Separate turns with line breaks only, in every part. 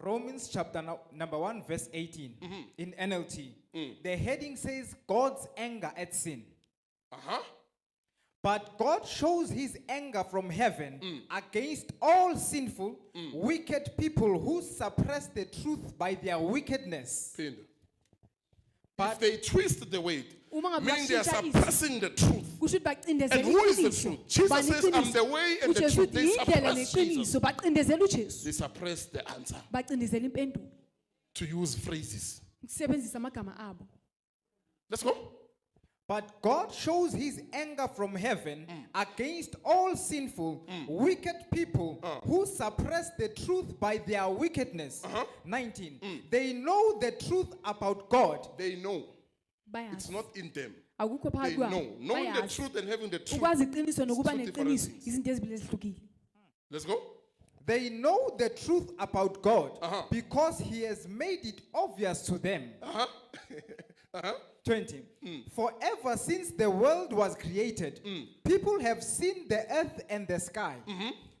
Romans chapter number 1 verse 18 in NLT. The heading says God's anger at sin. But God shows his anger from heaven against all sinful, wicked people who suppress the truth by their wickedness.
But if they twist the word, meaning they are suppressing the truth. And who is the truth? Jesus says, I'm the way and the truth. They suppress Jesus. They suppress the answer. To use phrases. Let's go.
But God shows his anger from heaven against all sinful, wicked people who suppress the truth by their wickedness. 19. They know the truth about God.
They know. It's not in them. They know. Knowing the truth and having the truth. Two different things. Let's go.
They know the truth about God because he has made it obvious to them. 20. For ever since the world was created, people have seen the earth and the sky.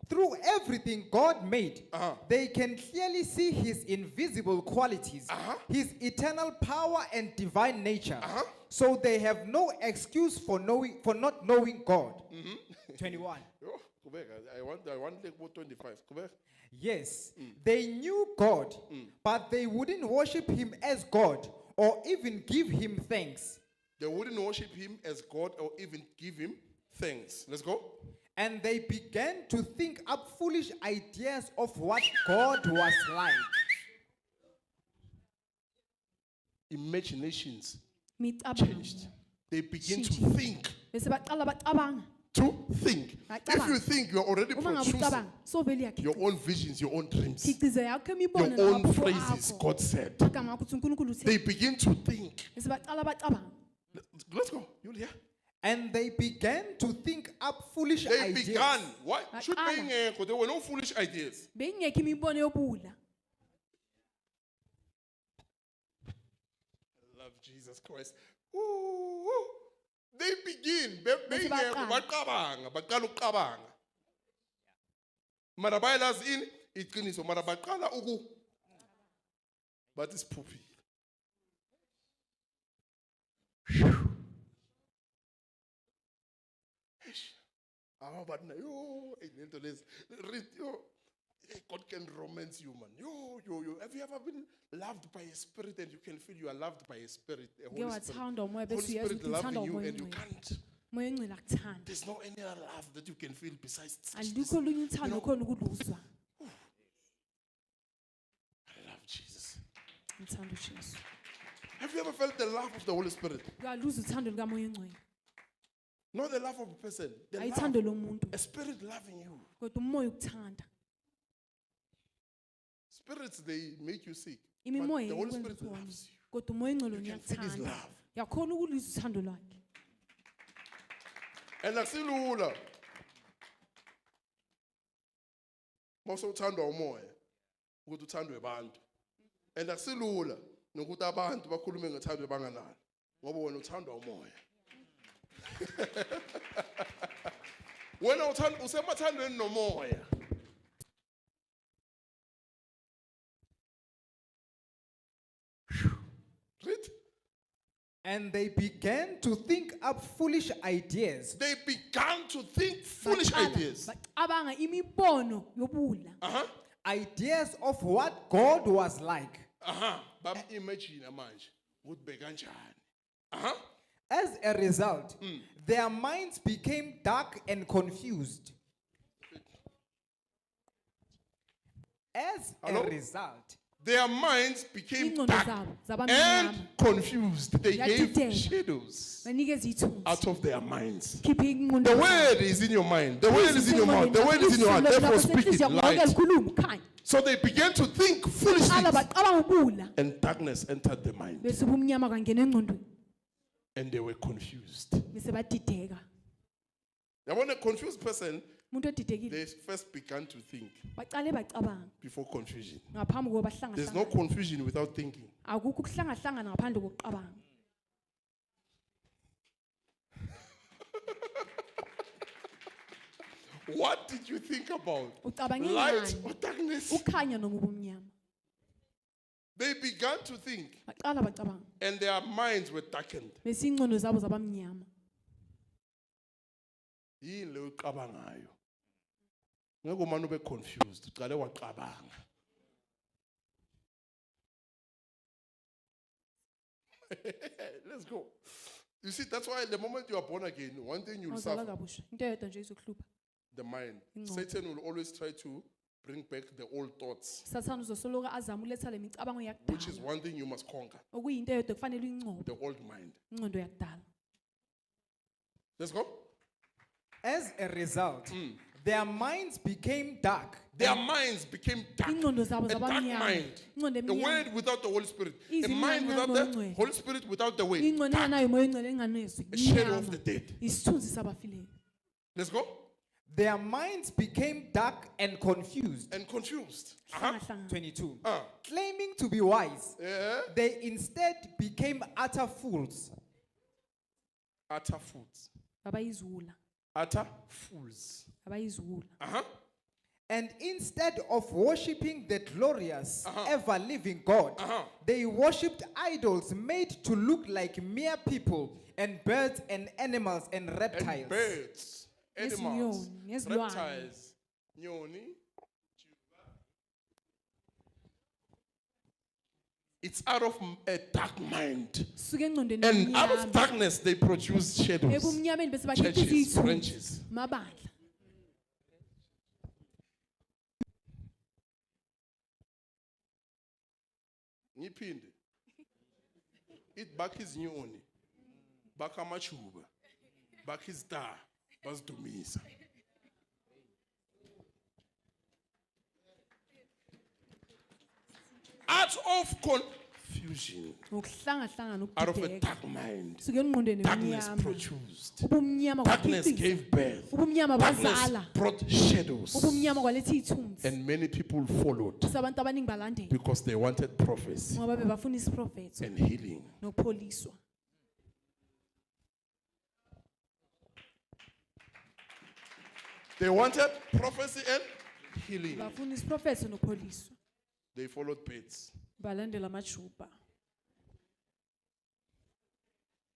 Through everything God made, they can clearly see his invisible qualities, his eternal power and divine nature. So they have no excuse for not knowing God. 21.
I want like 25.
Yes, they knew God, but they wouldn't worship him as God or even give him thanks.
They wouldn't worship him as God or even give him thanks. Let's go.
And they began to think up foolish ideas of what God was like.
Imaginations changed. They begin to think. To think. If you think, you're already producing your own visions, your own dreams, your own phrases, God said. They begin to think. Let's go. You'll hear.
And they began to think up foolish ideas.
They began. Why? Should be there were no foolish ideas. I love Jesus Christ. Ooh. They begin. Marabaylas in it can so marabakala ugu. But it's poopy. God can romance you, man. Have you ever been loved by a spirit and you can feel you are loved by a spirit? A Holy Spirit loving you and you can't. There's no any other love that you can feel besides this. I love Jesus. Have you ever felt the love of the Holy Spirit? Not the love of a person. The love, a spirit loving you. Spirits, they make you sick. But the Holy Spirit loves you. You can feel his love. And asilula. Most uthandwa umoya ukuthi uthandwe abantu. And asilula nokuthi abantu bakhulume ngethandwe banganalo ngoba wena uthandwa umoya. Wena usemathandweni nomoya. Read.
And they began to think up foolish ideas.
They began to think foolish ideas.
Ideas of what God was like. As a result, their minds became dark and confused. As a result,
their minds became dark and confused. They gave shadows out of their minds. The word is in your mind. The word is in your mouth. The word is in your heart. Therefore, speak it light. So they began to think foolishly, and darkness entered their mind. And they were confused. Now, when a confused person, they first began to think before confusion. There's no confusion without thinking. What did you think about? Light or darkness? They began to think, and their minds were darkened.
Besingqondo zabo zabamnyama.
Yini leyo ucabangayo? Ngeke umane ube confused, uqale waqabanga. Let's go. You see, that's why the moment you are born again, one thing you'll suffer. The mind. Satan will always try to bring back the old thoughts, which is one thing you must conquer. The old mind. Let's go.
As a result, their minds became dark.
Their minds became dark. A dark mind. The word without the Holy Spirit. A mind without the Holy Spirit, without the way. A shadow of the dead. Let's go.
Their minds became dark and confused.
And confused.
22. Claiming to be wise, they instead became utter fools.
Utter fools. Utter fools.
And instead of worshipping the glorious, ever-living God, they worshipped idols made to look like mere people, and birds and animals and reptiles.
And birds, animals, reptiles, nyoni. It's out of a dark mind. And out of darkness, they produce shadows, churches, branches. Ngiphinde. It back is nyoni. Back amachuba. Back is da. Basidumisa. Out of confusion. Out of a dark mind. Darkness produced. Darkness gave birth. Darkness brought shadows. And many people followed because they wanted prophecy and healing. They wanted prophecy and healing. They followed birds.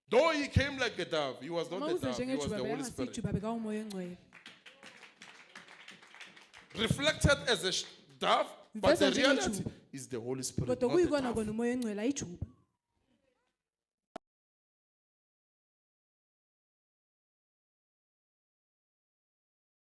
Though he came like a dove, he was not the dove, he was the Holy Spirit. Reflected as a dove, but the reality is the Holy Spirit, not the dove.